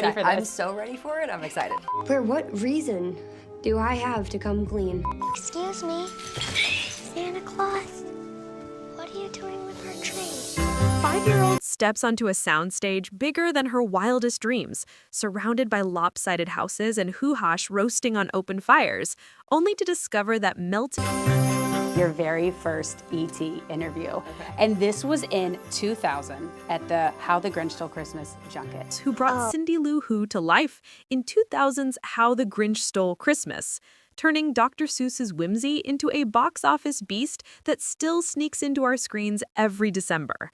Ready for this. I'm so ready for it. I'm excited. For what reason do I have to come clean? Excuse me, Santa Claus, what are you doing with our tree? 5-year-old steps onto a soundstage bigger than her wildest dreams, surrounded by lopsided houses and hoo-hash roasting on open fires, only to discover that melting Your very first ET interview. Okay. And this was in 2000 at the How the Grinch Stole Christmas junket. who brought Cindy Lou Who to life in 2000's How the Grinch Stole Christmas, turning Dr. Seuss's whimsy into a box office beast that still sneaks into our screens every December.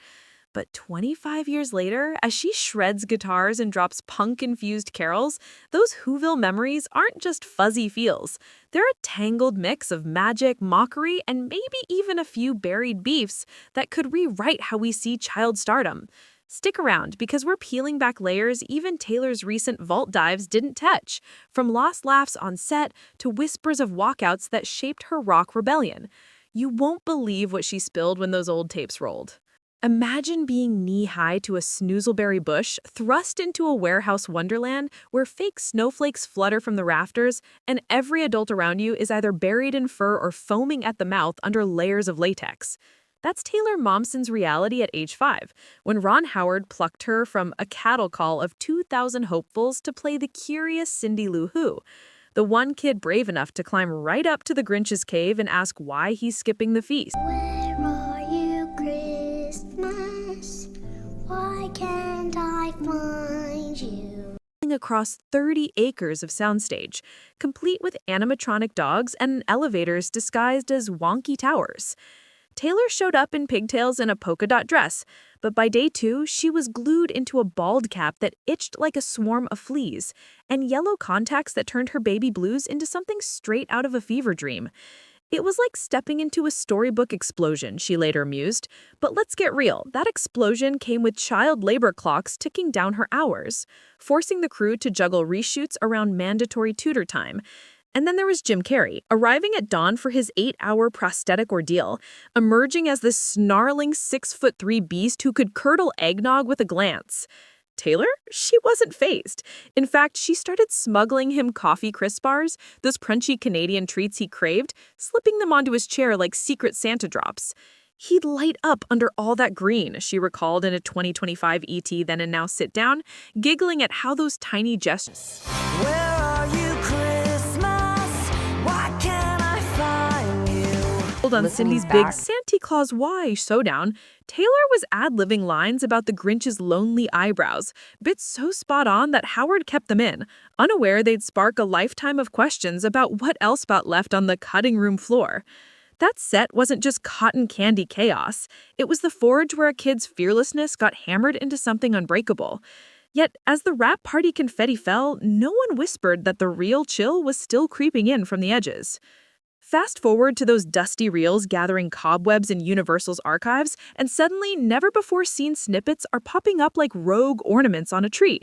But 25 years later, as she shreds guitars and drops punk-infused carols, those Whoville memories aren't just fuzzy feels. They're a tangled mix of magic, mockery, and maybe even a few buried beefs that could rewrite how we see child stardom. Stick around, because we're peeling back layers even Taylor's recent vault dives didn't touch, from lost laughs on set to whispers of walkouts that shaped her rock rebellion. You won't believe what she spilled when those old tapes rolled. Imagine being knee-high to a snoozleberry bush, thrust into a warehouse wonderland where fake snowflakes flutter from the rafters, and every adult around you is either buried in fur or foaming at the mouth under layers of latex. That's Taylor Momsen's reality at age 5, when Ron Howard plucked her from a cattle call of 2,000 hopefuls to play the curious Cindy Lou Who, the one kid brave enough to climb right up to the Grinch's cave and ask why he's skipping the feast. Where are you, Christmas? Why can't I find you? Across 30 acres of soundstage, complete with animatronic dogs and elevators disguised as wonky towers. Taylor showed up in pigtails and a polka dot dress, but by day 2, she was glued into a bald cap that itched like a swarm of fleas, and yellow contacts that turned her baby blues into something straight out of a fever dream. It was like stepping into a storybook explosion, she later mused. But let's get real, that explosion came with child labor clocks ticking down her hours, forcing the crew to juggle reshoots around mandatory tutor time. And then there was Jim Carrey, arriving at dawn for his 8-hour prosthetic ordeal, emerging as this snarling 6'3" beast who could curdle eggnog with a glance. Taylor? She wasn't fazed. In fact, she started smuggling him coffee crisp bars, those crunchy Canadian treats he craved, slipping them onto his chair like secret Santa drops. He'd light up under all that green, she recalled in a 2025 ET Then and Now Sit Down, giggling at how those tiny gestures. Where are you, Christmas? Why can't I find you? On Listening Cindy's back. big Santa Claus Why showdown, Taylor was ad-libbing lines about the Grinch's lonely eyebrows, bits so spot on that Howard kept them in, unaware they'd spark a lifetime of questions about what else got left on the cutting room floor. That set wasn't just cotton candy chaos. It was the forge where a kid's fearlessness got hammered into something unbreakable. Yet, as the wrap party confetti fell, no one whispered that the real chill was still creeping in from the edges. Fast forward to those dusty reels gathering cobwebs in Universal's archives, and suddenly never-before-seen snippets are popping up like rogue ornaments on a tree.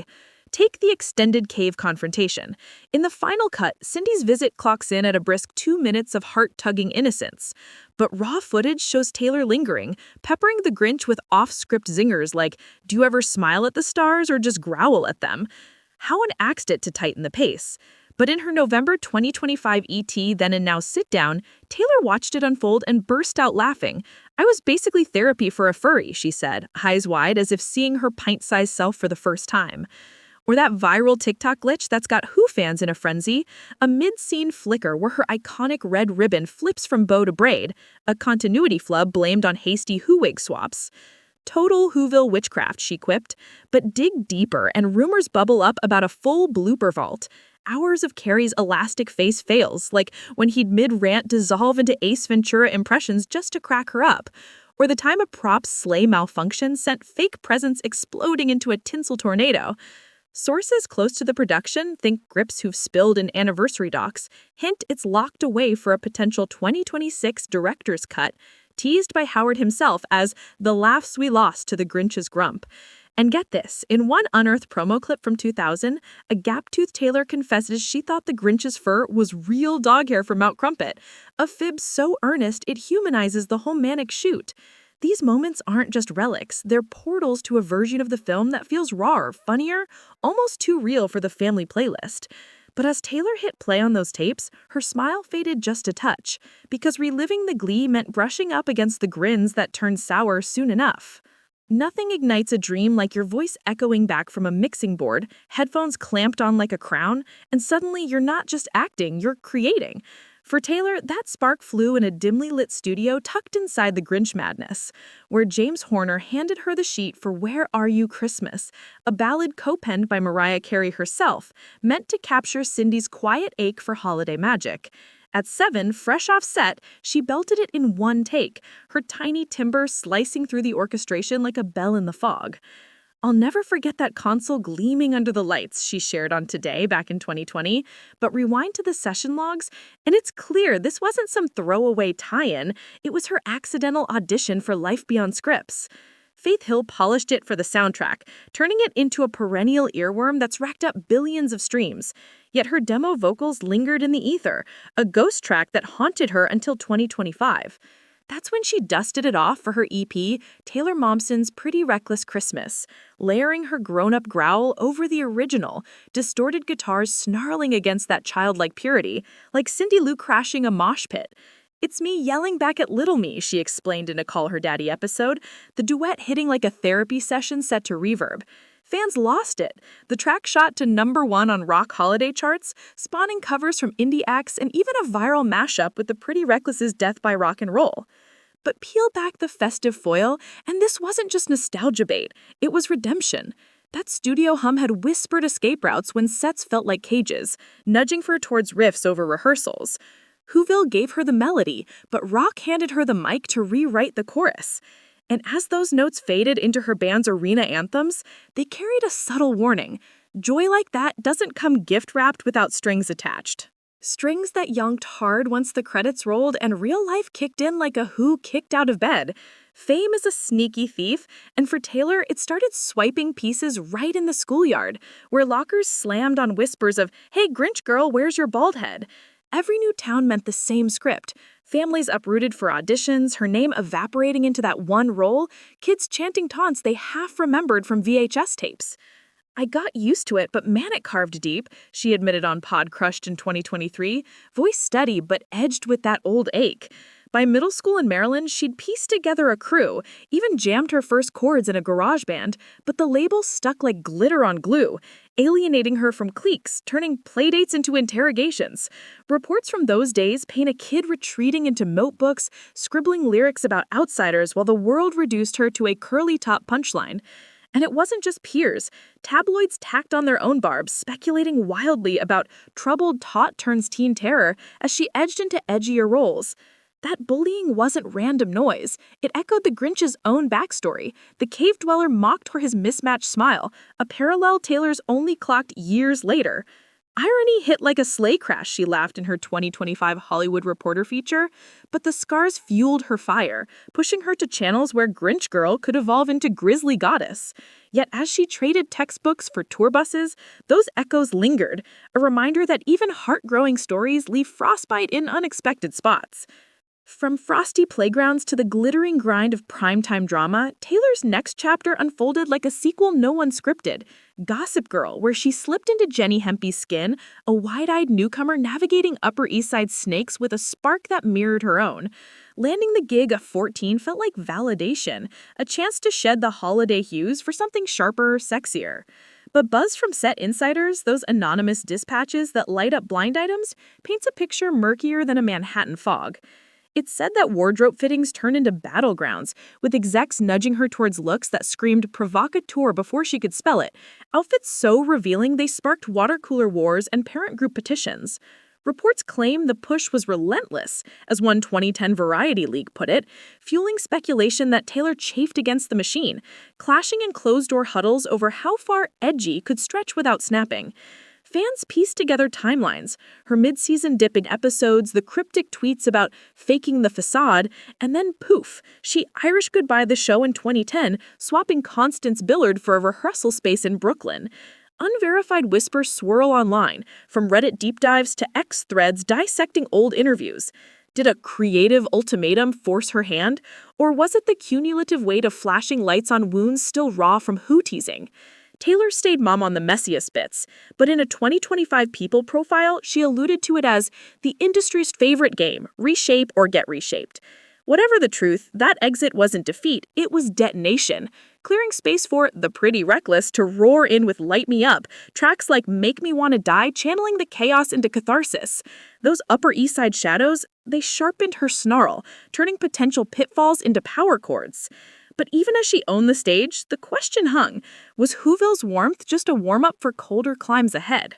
Take the extended cave confrontation. In the final cut, Cindy's visit clocks in at a brisk 2 minutes of heart-tugging innocence. But raw footage shows Taylor lingering, peppering the Grinch with off-script zingers like, do you ever smile at the stars or just growl at them? Howard axed it to tighten the pace. But in her November 2025 ET Then and Now Sit Down, Taylor watched it unfold and burst out laughing. I was basically therapy for a furry, she said, eyes wide as if seeing her pint-sized self for the first time. Or that viral TikTok glitch that's got Who fans in a frenzy, a mid-scene flicker where her iconic red ribbon flips from bow to braid, a continuity flub blamed on hasty Who wig swaps. Total Whoville witchcraft, she quipped. But dig deeper and rumors bubble up about a full blooper vault. Hours of Carrey's elastic face fails, like when he'd mid-rant dissolve into Ace Ventura impressions just to crack her up. Or the time a prop's sleigh malfunction sent fake presents exploding into a tinsel tornado. Sources close to the production, think grips who've spilled in anniversary docs, hint it's locked away for a potential 2026 director's cut, teased by Howard himself as the laughs we lost to the Grinch's grump. And get this, in one unearthed promo clip from 2000, a gap-toothed Taylor confesses she thought the Grinch's fur was real dog hair from Mount Crumpet, a fib so earnest it humanizes the whole manic shoot. These moments aren't just relics, they're portals to a version of the film that feels rawer, funnier, almost too real for the family playlist. But as Taylor hit play on those tapes, her smile faded just a touch, because reliving the glee meant brushing up against the grins that turned sour soon enough. Nothing ignites a dream like your voice echoing back from a mixing board, headphones clamped on like a crown, and suddenly you're not just acting, you're creating. For Taylor, that spark flew in a dimly lit studio tucked inside the Grinch madness, where James Horner handed her the sheet for Where Are You Christmas, a ballad co-penned by Mariah Carey herself, meant to capture Cindy's quiet ache for holiday magic. At 7, fresh off set, she belted it in one take, her tiny timbre slicing through the orchestration like a bell in the fog. I'll never forget that console gleaming under the lights, she shared on Today back in 2020, but rewind to the session logs, and it's clear this wasn't some throwaway tie-in, it was her accidental audition for Life Beyond Scripts. Faith Hill polished it for the soundtrack, turning it into a perennial earworm that's racked up billions of streams. Yet her demo vocals lingered in the ether, a ghost track that haunted her until 2025. That's when she dusted it off for her EP, Taylor Momsen's Pretty Reckless Christmas, layering her grown-up growl over the original, distorted guitars snarling against that childlike purity, like Cindy Lou crashing a mosh pit. "It's me yelling back at little me," she explained in a Call Her Daddy episode, the duet hitting like a therapy session set to reverb. Fans lost it. The track shot to #1 on rock holiday charts, spawning covers from indie acts and even a viral mashup with the Pretty Reckless's Death by Rock and Roll. But peel back the festive foil, and this wasn't just nostalgia bait, it was redemption. That studio hum had whispered escape routes when sets felt like cages, nudging her towards riffs over rehearsals. Whoville gave her the melody, but rock handed her the mic to rewrite the chorus. And as those notes faded into her band's arena anthems, they carried a subtle warning. Joy like that doesn't come gift-wrapped without strings attached. Strings that yanked hard once the credits rolled and real life kicked in like a Who kicked out of bed. Fame is a sneaky thief, and for Taylor, it started swiping pieces right in the schoolyard, where lockers slammed on whispers of, "Hey, Grinch girl, where's your bald head?" Every new town meant the same script. Families uprooted for auditions, her name evaporating into that one role, kids chanting taunts they half remembered from VHS tapes. "I got used to it, but man, it carved deep," she admitted on Pod Crushed in 2023, voice steady but edged with that old ache. By middle school in Maryland, she'd pieced together a crew, even jammed her first chords in a garage band, but the label stuck like glitter on glue, alienating her from cliques, turning playdates into interrogations. Reports from those days paint a kid retreating into notebooks, scribbling lyrics about outsiders while the world reduced her to a curly-top punchline. And it wasn't just peers. Tabloids tacked on their own barbs, speculating wildly about troubled taut turns teen terror as she edged into edgier roles. That bullying wasn't random noise. It echoed the Grinch's own backstory. The cave dweller mocked for his mismatched smile, a parallel Taylor's only clocked years later. "Irony hit like a sleigh crash," she laughed in her 2025 Hollywood Reporter feature, but the scars fueled her fire, pushing her to channels where Grinch Girl could evolve into Grizzly Goddess. Yet as she traded textbooks for tour buses, those echoes lingered, a reminder that even heart-growing stories leave frostbite in unexpected spots. From frosty playgrounds to the glittering grind of primetime drama, Taylor's next chapter unfolded like a sequel no one scripted, Gossip Girl, where she slipped into Jenny Hempy's skin, a wide-eyed newcomer navigating Upper East Side snakes with a spark that mirrored her own. Landing the gig at 14 felt like validation, a chance to shed the holiday hues for something sharper, sexier. But buzz from set insiders, those anonymous dispatches that light up blind items, paints a picture murkier than a Manhattan fog. It's said that wardrobe fittings turned into battlegrounds, with execs nudging her towards looks that screamed provocateur before she could spell it, outfits so revealing they sparked water cooler wars and parent group petitions. Reports claim the push was relentless, as one 2010 Variety leak put it, fueling speculation that Taylor chafed against the machine, clashing in closed-door huddles over how far edgy could stretch without snapping. Fans pieced together timelines, her mid-season dip in episodes, the cryptic tweets about faking the facade, and then poof, she Irish goodbye the show in 2010, swapping Constance Billard for a rehearsal space in Brooklyn. Unverified whispers swirl online, from Reddit deep dives to X threads dissecting old interviews. Did a creative ultimatum force her hand? Or was it the cumulative weight of flashing lights on wounds still raw from Who teasing? Taylor stayed mum on the messiest bits, but in a 2025 People profile, she alluded to it as the industry's favorite game, reshape or get reshaped. Whatever the truth, that exit wasn't defeat, it was detonation, clearing space for The Pretty Reckless to roar in with Light Me Up, tracks like Make Me Wanna Die channeling the chaos into catharsis. Those Upper East Side shadows, they sharpened her snarl, turning potential pitfalls into power chords. But even as she owned the stage, the question hung, was Whoville's warmth just a warm-up for colder climes ahead?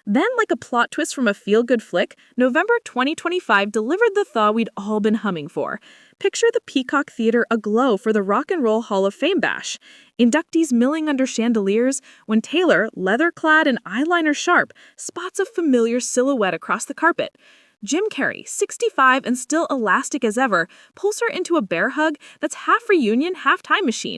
Then, like a plot twist from a feel-good flick, November 2025 delivered the thaw we'd all been humming for. Picture the Peacock Theater aglow for the Rock and Roll Hall of Fame bash. Inductees milling under chandeliers when Taylor, leather-clad and eyeliner sharp, spots a familiar silhouette across the carpet. Jim Carrey, 65 and still elastic as ever, pulls her into a bear hug that's half reunion, half time machine.